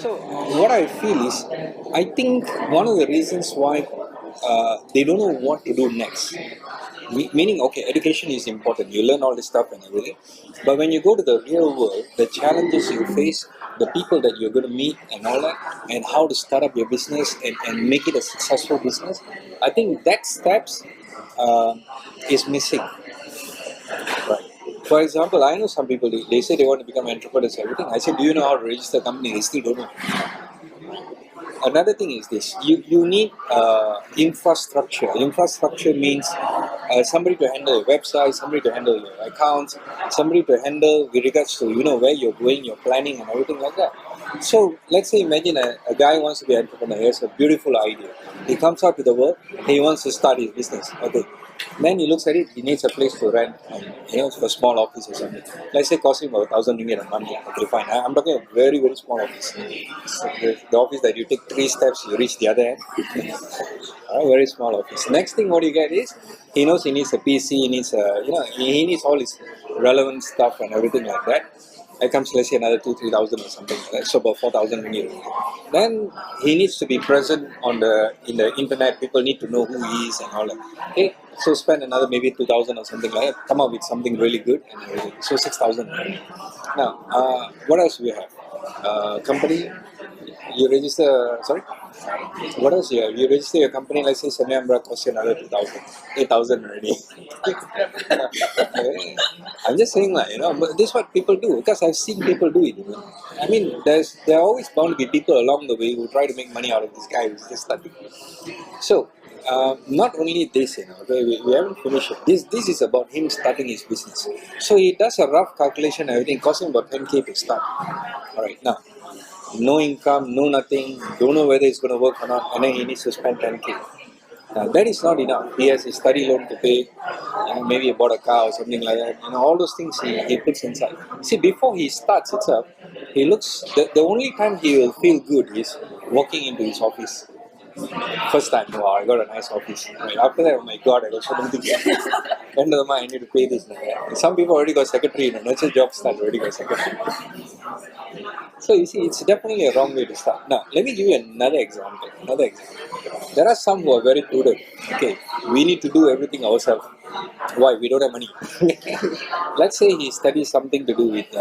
So what I feel is, I think one of the reasons why they don't know what to do next. Meaning, okay, education is important. You learn all this stuff and everything, but when you go to the real world, the challenges you face, the people that you're going to meet, and all that, and how to start up your business and make it a successful business, I think that steps uh, is missing. Right. For example, I know some people, they say they want to become entrepreneurs and everything. I say, do you know how to register a company? They still don't know. Another thing is this: you need infrastructure. Infrastructure means somebody to handle your website, somebody to handle your accounts, somebody to handle with regards to where you're going, your planning, and everything like that. So let's say imagine a guy wants to be an entrepreneur. He has a beautiful idea. He comes out to the world. He wants to start his business. Okay. Then he looks at it. He needs a place to rent, for a small office or something. Let's say cost him about 1,000 ringgit a month. Okay, fine. I'm talking a very very small office. So the office that you take 3 steps, you reach the other end. A very small office. Next thing, what you get is he knows he needs a PC. He needs he needs all his relevant stuff and everything like that. It comes, let's say, another 2-3,000 or something. So about 4,000 ringgit. Then he needs to be present in the internet. People need to know who he is and all that. Okay, so spend another maybe 2,000 or something like that. Come up with something really good. And so 6,000. Now, what else do we have? Company. You register. Sorry. What else you have? You register your company. Let's say Sanyambra costs you another 2,000, 8,000 already. I'm just saying, but this is what people do because I've seen people do it. I mean, there are always bound to be people along the way who try to make money out of this guy who's just starting. So, not only this, okay, we haven't finished it. This is about him starting his business. So he does a rough calculation. Everything costing about 10K to start. All right, now. No income, no nothing, don't know whether it's going to work or not, and then he needs to spend 10K. Now, that is not enough. He has his study loan to pay, maybe he bought a car or something like that. All those things he puts inside. See, before he starts itself, he looks, the only time he will feel good is walking into his office. First time, wow, I got a nice office. Right. After that, oh my god, I got so many things. End of the month, I need to pay this. Some people already got secretary, not your job start, already got secretary. So you see, it's definitely a wrong way to start. Now, let me give you another example. There are some who are very prudent. Okay, we need to do everything ourselves. Why? We don't have money. Let's say he studies something to do with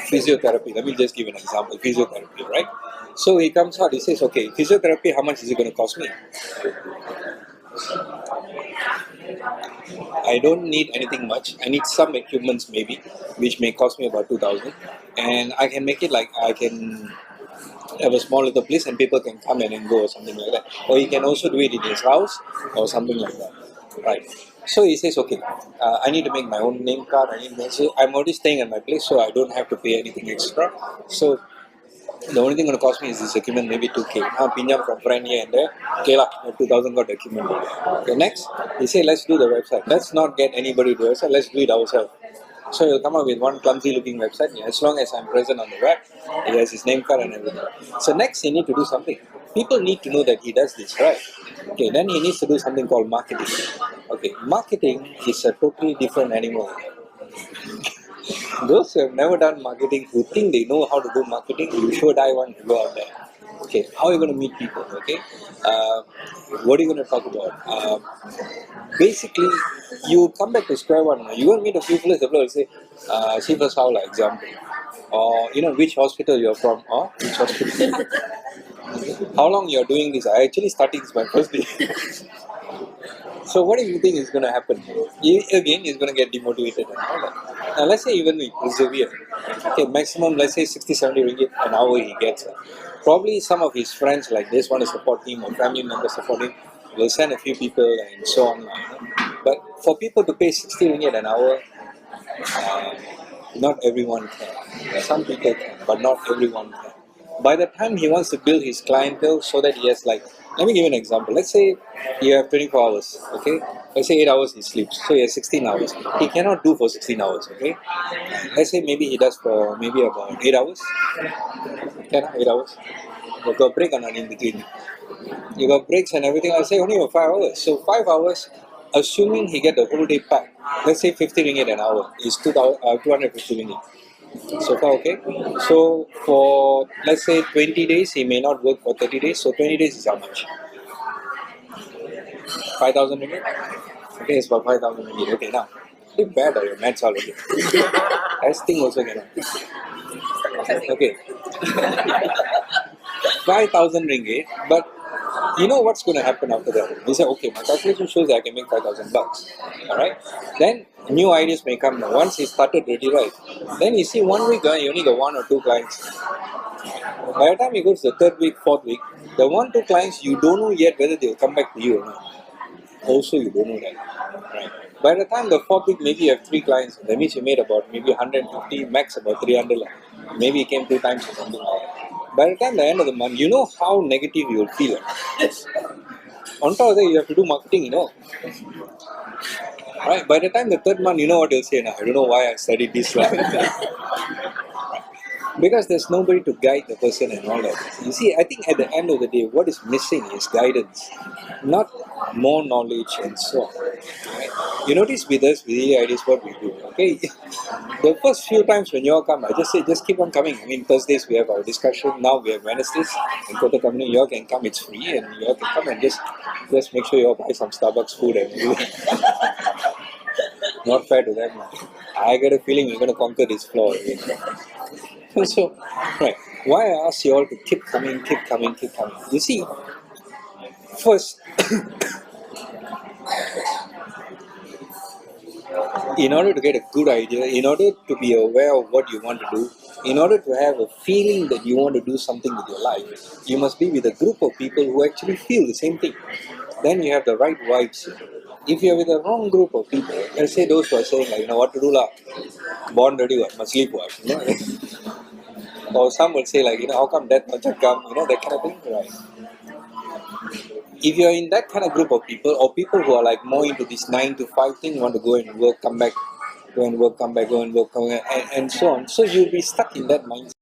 physiotherapy. Let me just give an example. Physiotherapy, right? So he comes out, he says, okay, physiotherapy, how much is it going to cost me? I don't need anything much. I need some equipments maybe, which may cost me about 2,000. And I can make it like I can have a small little place and people can come in and go or something like that. Or he can also do it in his house or something like that. Right. So he says, okay, I need to make my own name card. So I'm already staying at my place, so I don't have to pay anything extra. So the only thing going to cost me is this equipment, maybe 2K. Pinjam from friend here and there. Okay, 2,000 got the equipment. Okay, next, he say, let's do the website. Let's not get anybody to do it, let's do it ourselves. So he'll come up with one clumsy looking website. As long as I'm present on the web, he has his name card and everything. So next, he need to do something. People need to know that he does this, right? Okay, then he needs to do something called marketing. Okay, marketing is a totally different animal. Those who have never done marketing, who think they know how to do marketing, you should I want to go out there. Okay, how are you going to meet people? Okay, what are you going to talk about? Basically, you come back to square one. You will meet a few people will say, see first how, like example, or which hospital you're from, or which hospital. How long you're doing this? I actually started this my first day. So what do you think is going to happen? Again, he's going to get demotivated and all that. Now let's say even we persevere. Okay, maximum, let's say 60-70 ringgit an hour he gets. Probably some of his friends like this want to support him or family members support him. Will send a few people and so on. But for people to pay 60 ringgit an hour, not everyone can. Some people can, but not everyone can. By the time he wants to build his clientele so that he has let me give you an example. Let's say you have 24 hours, okay? Let's say 8 hours he sleeps, so he has 16 hours. He cannot do for 16 hours, okay? Let's say maybe he does for maybe about 8 hours. 8 hours. You got break or not in between? You got breaks and everything. I say only for 5 hours. So 5 hours, assuming he get the whole day back, let's say 50 ringgit an hour is 250 ringgit. So far, okay. So for let's say 20 days, he may not work for 30 days. So 20 days is how much? 5,000 ringgit. Okay, it's for 5,000 ringgit. Okay, now. Pretty bad are your maths already. Testing also cannot. Okay, 5,000 ringgit. But you know what's going to happen after that? You say, okay, my calculation shows that I can make 5,000 bucks. All right. Then new ideas may come. Once he started ready, right? Then you see 1 week, you only got 1 or 2 clients. By the time you go to the third week, fourth week, the 1, 2 clients you don't know yet whether they'll come back to you or not. Also, you don't know that. Right. By the time the fourth week, maybe you have 3 clients. That means you made about maybe 150, max about 300. Maybe you came 2 times or something like that. By the time the end of the month, you know how negative you will feel. On top of that, you have to do marketing, Right? By the time the third month, you know what they'll say now. I don't know why I studied this. Because there's nobody to guide the person and all that. You see, I think at the end of the day, what is missing is guidance, not more knowledge and so on. Right? You notice with us, with the ideas, what we do. Okay, the first few times when you all come, I just say, just keep on coming. I mean, Thursdays we have our discussion. Now we have Wednesdays. In Kota Company, you all can come. It's free, and you all can come and just make sure you all buy some Starbucks food and do. Not fair to them. I get a feeling we're going to conquer this floor again. So, right, why I ask you all to keep coming, keep coming, keep coming. You see, first, in order to get a good idea, in order to be aware of what you want to do, in order to have a feeling that you want to do something with your life, you must be with a group of people who actually feel the same thing. Then you have the right vibes. If you're with the wrong group of people, let's say those who are saying, like, what to do lah, born ready, must sleep, or some will say, like, how come that much come, that kind of thing, right? If you're in that kind of group of people, or people who are like more into this 9 to 5 thing, want to go and work, come back, go and work, come back, go and work, come back, and so on. So you'll be stuck in that mindset.